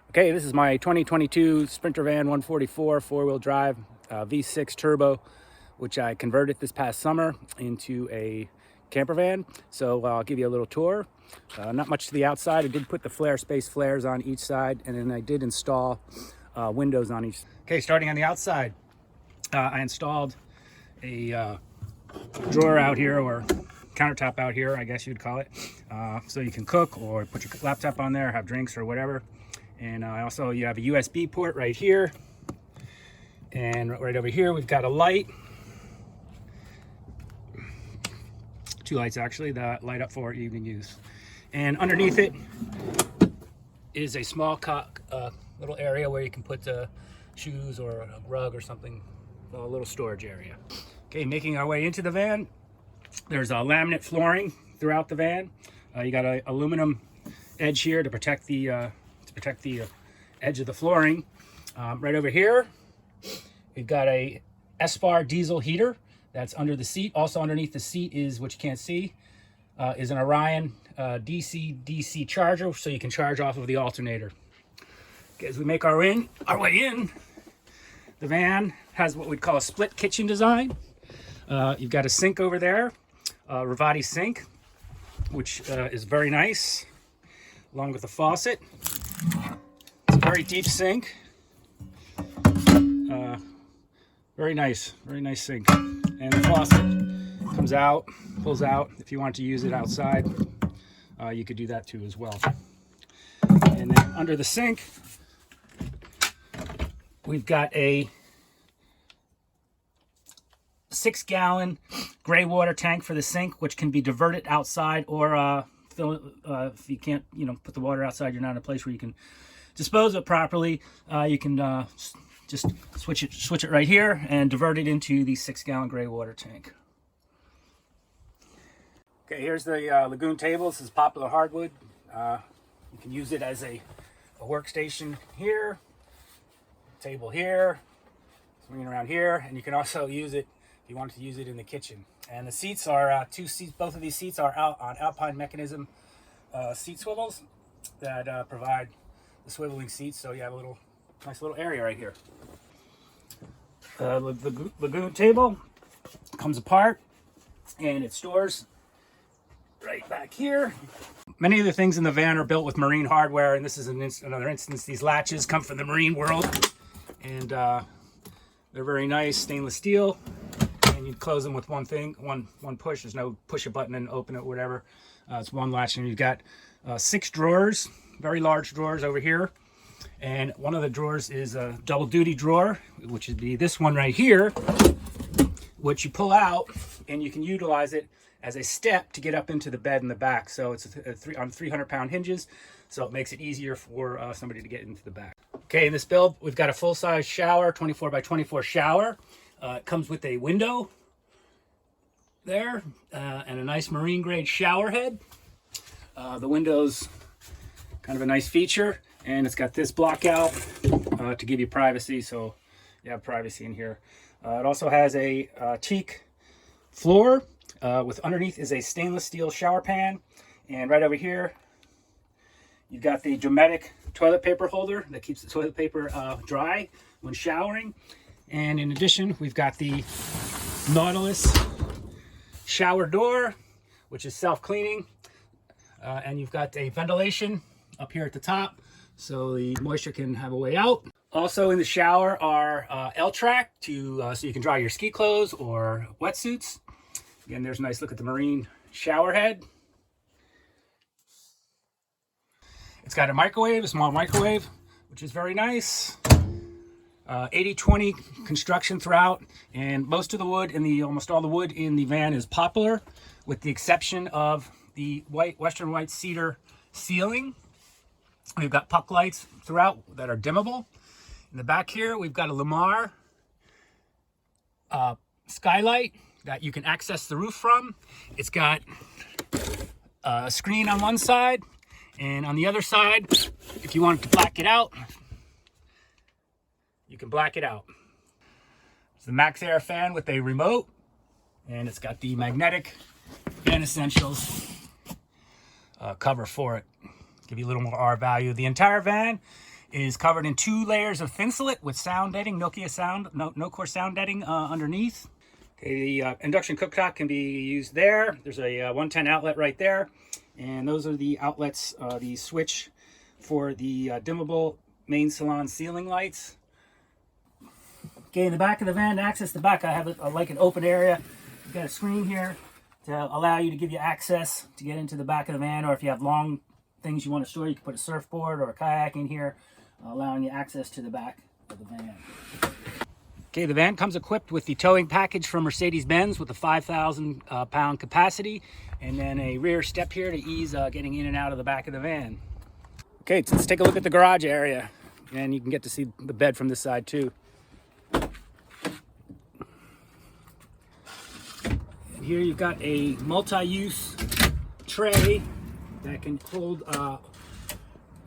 Okay, this is my 2022 Sprinter van 144 four-wheel drive V6 turbo, which I converted this past summer into a camper van. So I'll give you a little tour. Not much to the outside. I did put the flare space flares on each side, and then I did install windows on each. Okay, starting on the outside, I installed a drawer out here, or countertop out here, I guess you'd call it, so you can cook or put your laptop on there, have drinks or whatever. And also you have a USB port right here, and right over here we've got a light, two lights actually, that light up for evening use. And underneath it is a small little area where you can put shoes or a rug or something, a little storage area. Okay, making our way into the van, there's a laminate flooring throughout the van. You got an aluminum edge here to protect the edge of the flooring. Right over here, we've got a S-bar diesel heater that's under the seat. Also underneath the seat is, what you can't see, is an Orion DC charger, so you can charge off of the alternator. Okay, as we make our way in, the van has what we'd call a split kitchen design. You've got a sink over there, Ruvati sink, which is very nice, along with a faucet. It's a very deep sink. Very nice sink. And the faucet comes out, pulls out. If you want to use it outside, you could do that too as well. And then under the sink, we've got a 6-gallon gray water tank for the sink, which can be diverted outside, or if you can't, put the water outside, you're not in a place where you can dispose of it properly, you can just switch it right here and divert it into the 6-gallon gray water tank. Okay, here's the Lagoon table. This is popular hardwood. You can use it as a workstation here, table here, swinging around here, and you can also use it if you wanted to use it in the kitchen. And the seats are two seats. Both of these seats are out on Alpine mechanism seat swivels that provide the swiveling seats, so you have a nice little area right here. The Lagoon table comes apart, and it stores right back here. Many of the things in the van are built with marine hardware, and this is another instance. These latches come from the marine world, and they're very nice, stainless steel. And you close them with one push. There's no push a button and open it, whatever. It's one latch, and you've got 6 drawers, very large drawers over here. And one of the drawers is a double duty drawer, which would be this one right here, which you pull out and you can utilize it as a step to get up into the bed in the back. So it's on 300-pound hinges, so it makes it easier for somebody to get into the back. Okay, in this build, we've got a full-size shower, 24 by 24 shower. It comes with a window there and a nice marine grade shower head. The window's kind of a nice feature, and it's got this block out to give you privacy, so you have privacy in here. It also has a teak floor with underneath is a stainless steel shower pan, and right over here you've got the dramatic toilet paper holder that keeps the toilet paper dry when showering. And in addition, we've got the Nautilus shower door, which is self-cleaning. And you've got a ventilation up here at the top, so the moisture can have a way out. Also in the shower are L-track so you can dry your ski clothes or wetsuits. Again, there's a nice look at the marine shower head. It's got a small microwave, which is very nice. 80/20 construction throughout, and most of the wood almost all the wood in the van is poplar, with the exception of the western white cedar ceiling. We've got puck lights throughout that are dimmable. In the back here, we've got a Lamar skylight that you can access the roof from. It's got a screen on one side, and on the other side, if you wanted to black it out, you can black it out. It's the Max Air fan with a remote, and it's got the magnetic Fan Essentials cover for it. Give you a little more R value. The entire van is covered in 2 layers of thinsulate with sound netting, no core sound netting underneath. Okay, the induction cooktop can be used there. There's a 110 outlet right there. And those are the outlets, the switch for the dimmable main salon ceiling lights. Okay, in the back of the van, to access the back, I have like an open area. You've got a screen here to allow you to give you access to get into the back of the van, or if you have long things you want to store, you can put a surfboard or a kayak in here, allowing you access to the back of the van. Okay, the van comes equipped with the towing package from Mercedes Benz with a 5,000 pound capacity, and then a rear step here to ease getting in and out of the back of the van. Okay, let's take a look at the garage area, and you can get to see the bed from this side too. And here you've got a multi-use tray that can hold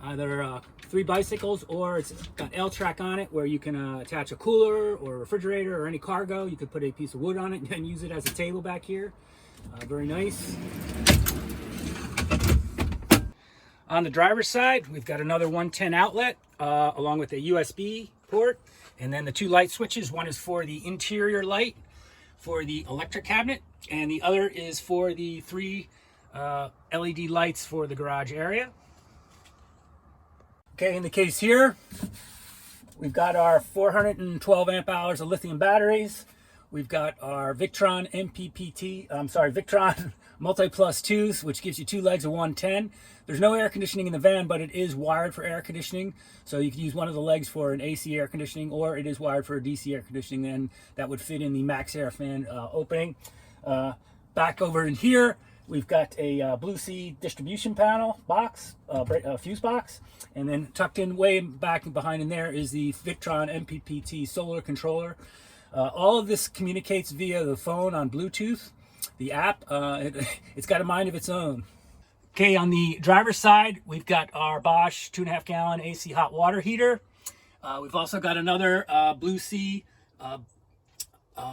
either 3 bicycles, or it's got L-track on it where you can attach a cooler or a refrigerator or any cargo. You could put a piece of wood on it and use it as a table back here. Very nice. On the driver's side, we've got another 110 outlet along with a USB port, and then the 2 light switches. One is for the interior light for the electric cabinet, and the other is for the 3 LED lights for the garage area. Okay, in the case here, we've got our 412 amp hours of lithium batteries. We've got our Victron Victron Multi Plus 2s, which gives you 2 legs of 110. There's no air conditioning in the van, but it is wired for air conditioning. So you can use one of the legs for an AC air conditioning, or it is wired for a DC air conditioning, and that would fit in the Max Air fan opening. Back over in here, we've got a Blue Sea distribution panel box, fuse box, and then tucked in way back and behind in there is the Victron MPPT solar controller. All of this communicates via the phone on Bluetooth. The app, it's got a mind of its own. Okay, on the driver's side, we've got our Bosch 2.5 gallon AC hot water heater. We've also got another Blue Sea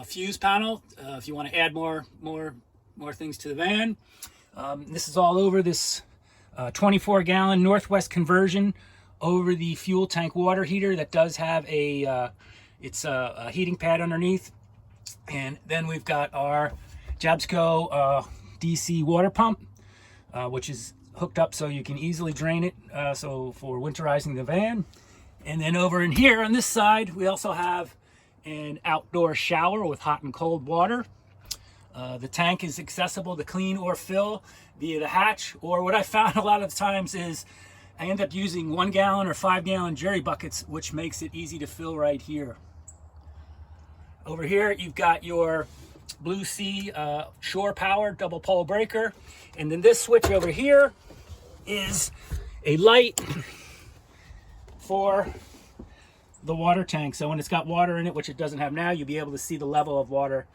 fuse panel if you want to add more things to the van. This is all over this 24 gallon Northwest conversion over the fuel tank water heater that does have a heating pad underneath. And then we've got our Jabsco DC water pump, which is hooked up so you can easily drain it, so for winterizing the van. And then over in here on this side, we also have an outdoor shower with hot and cold water. The tank is accessible to clean or fill via the hatch, or what I found a lot of times is I end up using 1 gallon or 5 gallon jerry buckets, which makes it easy to fill right here. Over here, you've got your Blue Sea shore power double pole breaker, and then this switch over here is a light for the water tank. So when it's got water in it, which it doesn't have now, you'll be able to see the level of water